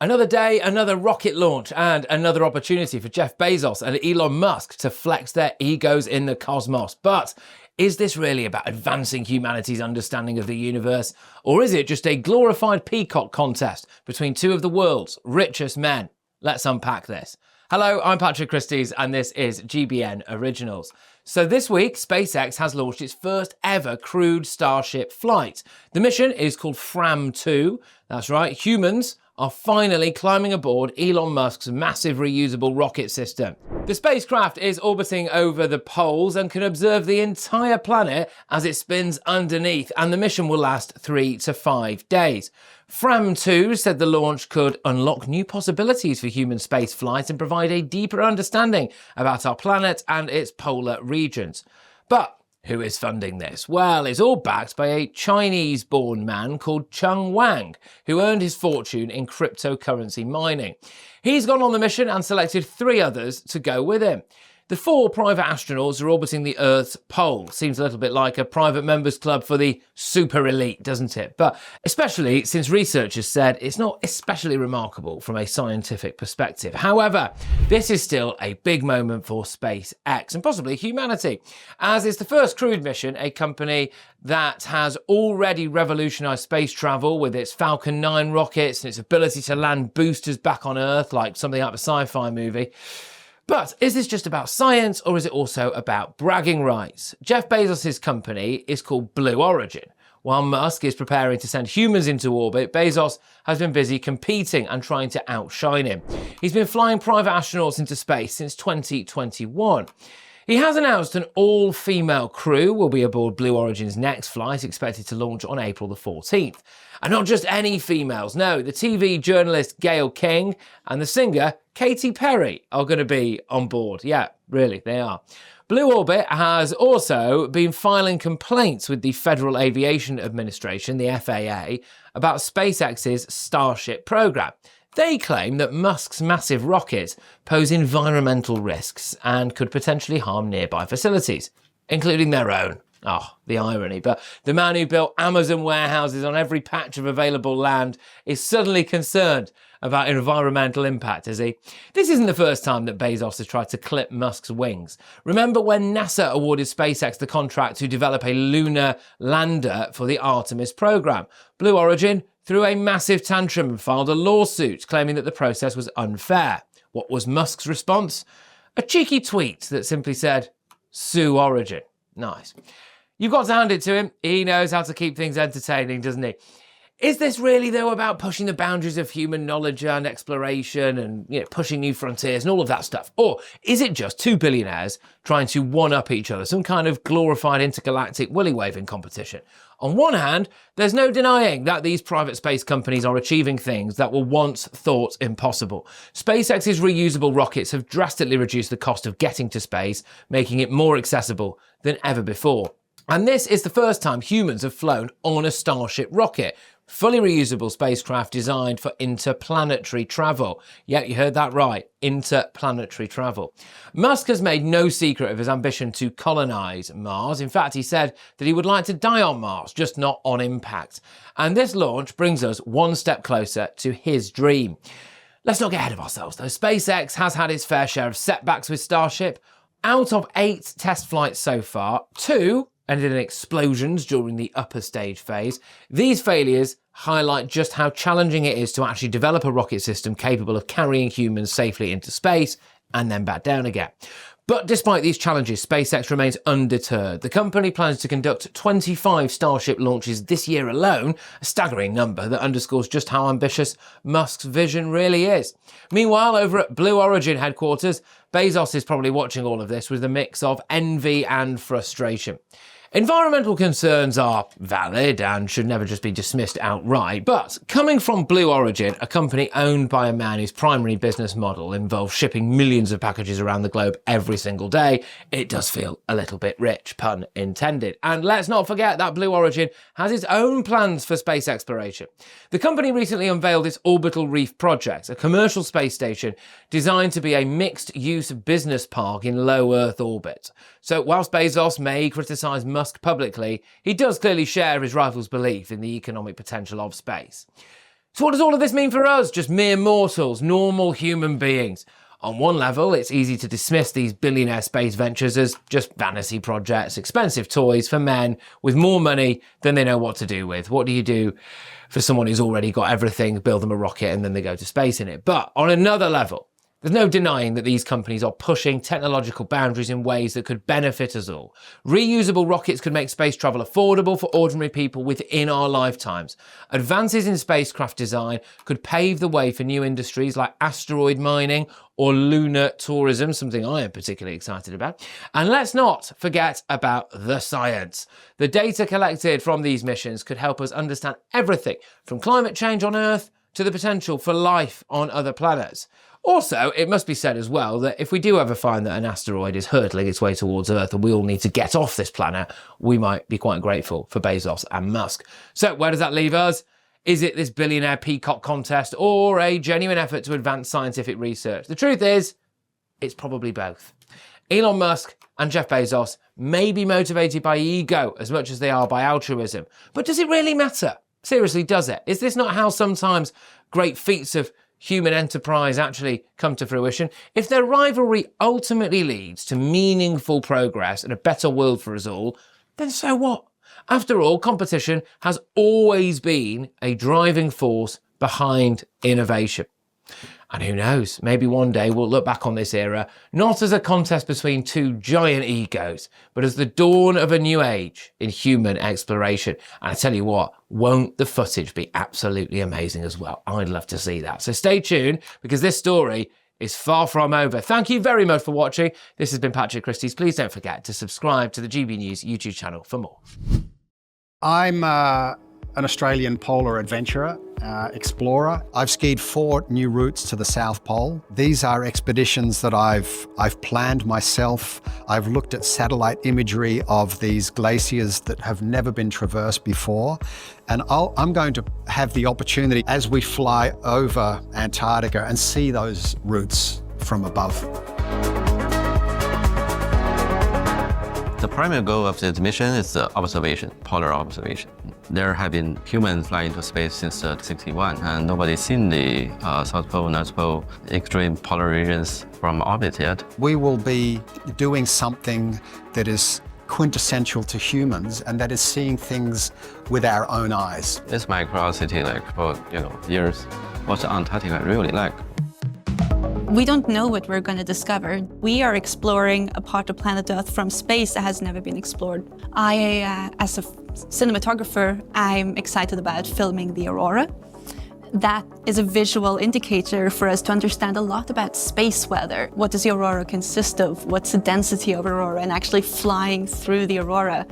Another day, another rocket launch, and another opportunity for Jeff Bezos and Elon Musk to flex their egos in the cosmos. But is this really about advancing humanity's understanding of the universe? Or is it just a glorified peacock contest between two of the world's richest men? Let's unpack this. Hello, I'm Christys, and this is GBN Originals. So this week, SpaceX has launched its first ever crewed Starship flight. The mission is called Fram-2. That's right, humans are finally climbing aboard Elon Musk's massive reusable rocket system. The spacecraft is orbiting over the poles and can observe the entire planet as it spins underneath, and the mission will last 3 to 5 days. Fram-2 said the launch could unlock new possibilities for human space flight and provide a deeper understanding about our planet and its polar regions. But who is funding this? Well, it's all backed by a Chinese-born man called Cheng Wang, who earned his fortune in cryptocurrency mining. He's gone on the mission and selected 3 others to go with him. The 4 private astronauts are orbiting the Earth's pole. Seems a little bit like a private members club for the super elite, doesn't it? But especially since researchers said it's not especially remarkable from a scientific perspective. However, this is still a big moment for SpaceX and possibly humanity, as it's the first crewed mission, a company that has already revolutionized space travel with its Falcon 9 rockets and its ability to land boosters back on Earth like something out of a sci-fi movie. But is this just about science, or is it also about bragging rights? Jeff Bezos' company is called Blue Origin. While Musk is preparing to send humans into orbit, Bezos has been busy competing and trying to outshine him. He's been flying private astronauts into space since 2021. He has announced an all-female crew will be aboard Blue Origin's next flight, expected to launch on April the 14th. And not just any females, no, the TV journalist Gayle King and the singer Katy Perry are going to be on board. Yeah, really, they are. Blue Orbit has also been filing complaints with the Federal Aviation Administration, the FAA, about SpaceX's Starship program. They claim that Musk's massive rockets pose environmental risks and could potentially harm nearby facilities, including their own. Oh, the irony. But the man who built Amazon warehouses on every patch of available land is suddenly concerned about environmental impact, is he? This isn't the first time that Bezos has tried to clip Musk's wings. Remember when NASA awarded SpaceX the contract to develop a lunar lander for the Artemis program? Blue Origin threw a massive tantrum and filed a lawsuit claiming that the process was unfair. What was Musk's response? A cheeky tweet that simply said, "Sue Origin." Nice. You've got to hand it to him. He knows how to keep things entertaining, doesn't he? Is this really, though, about pushing the boundaries of human knowledge and exploration and, pushing new frontiers and all of that stuff? Or is it just 2 billionaires trying to one-up each other, some kind of glorified intergalactic willy-waving competition? On one hand, there's no denying that these private space companies are achieving things that were once thought impossible. SpaceX's reusable rockets have drastically reduced the cost of getting to space, making it more accessible than ever before. And this is the first time humans have flown on a Starship rocket. Fully reusable spacecraft designed for interplanetary travel. Yeah, you heard that right, interplanetary travel. Musk has made no secret of his ambition to colonize Mars. In fact, he said that he would like to die on Mars, just not on impact. And this launch brings us one step closer to his dream. Let's not get ahead of ourselves, though. SpaceX has had its fair share of setbacks with Starship. Out of 8 test flights so far, 2 ended in explosions during the upper stage phase. These failures highlight just how challenging it is to actually develop a rocket system capable of carrying humans safely into space and then back down again. But despite these challenges, SpaceX remains undeterred. The company plans to conduct 25 Starship launches this year alone, a staggering number that underscores just how ambitious Musk's vision really is. Meanwhile, over at Blue Origin headquarters, Bezos is probably watching all of this with a mix of envy and frustration. Environmental concerns are valid and should never just be dismissed outright, but coming from Blue Origin, a company owned by a man whose primary business model involves shipping millions of packages around the globe every single day, it does feel a little bit rich, pun intended. And let's not forget that Blue Origin has its own plans for space exploration. The company recently unveiled its Orbital Reef project, a commercial space station designed to be a mixed-use business park in low Earth orbit. So whilst Bezos may criticise Musk publicly, he does clearly share his rival's belief in the economic potential of space. So what does all of this mean for us? Just mere mortals, normal human beings. On one level, it's easy to dismiss these billionaire space ventures as just vanity projects, expensive toys for men with more money than they know what to do with. What do you do for someone who's already got everything, build them a rocket and then they go to space in it? But on another level, there's no denying that these companies are pushing technological boundaries in ways that could benefit us all. Reusable rockets could make space travel affordable for ordinary people within our lifetimes. Advances in spacecraft design could pave the way for new industries like asteroid mining or lunar tourism, something I am particularly excited about. And let's not forget about the science. The data collected from these missions could help us understand everything from climate change on Earth to the potential for life on other planets. Also, it must be said as well that if we do ever find that an asteroid is hurtling its way towards Earth and we all need to get off this planet, we might be quite grateful for Bezos and Musk. So where does that leave us? Is it this billionaire peacock contest or a genuine effort to advance scientific research? The truth is, it's probably both. Elon Musk and Jeff Bezos may be motivated by ego as much as they are by altruism. But does it really matter? Seriously, does it? Is this not how sometimes great feats of human enterprise actually come to fruition? If their rivalry ultimately leads to meaningful progress and a better world for us all, then so what? After all, competition has always been a driving force behind innovation. And who knows, maybe one day we'll look back on this era not as a contest between two giant egos, but as the dawn of a new age in human exploration. And I tell you what, won't the footage be absolutely amazing as well? I'd love to see that. So stay tuned, because this story is far from over. Thank you very much for watching. This has been Patrick Christys. Please don't forget to subscribe to the GB News YouTube channel for more. I'm an Australian polar adventurer, explorer. I've skied 4 new routes to the South Pole. These are expeditions that I've planned myself. I've looked at satellite imagery of these glaciers that have never been traversed before. And I'm going to have the opportunity as we fly over Antarctica and see those routes from above. The primary goal of this mission is the observation, polar observation. There have been humans flying into space since 1961, and nobody's seen the South Pole, North Pole, extreme polar regions from orbit yet. We will be doing something that is quintessential to humans, and that is seeing things with our own eyes. It's my curiosity, like for years, what's Antarctica really like? We don't know what we're going to discover. We are exploring a part of planet Earth from space that has never been explored. As a cinematographer, I'm excited about filming the aurora. That is a visual indicator for us to understand a lot about space weather. What does the aurora consist of? What's the density of aurora? And actually flying through the aurora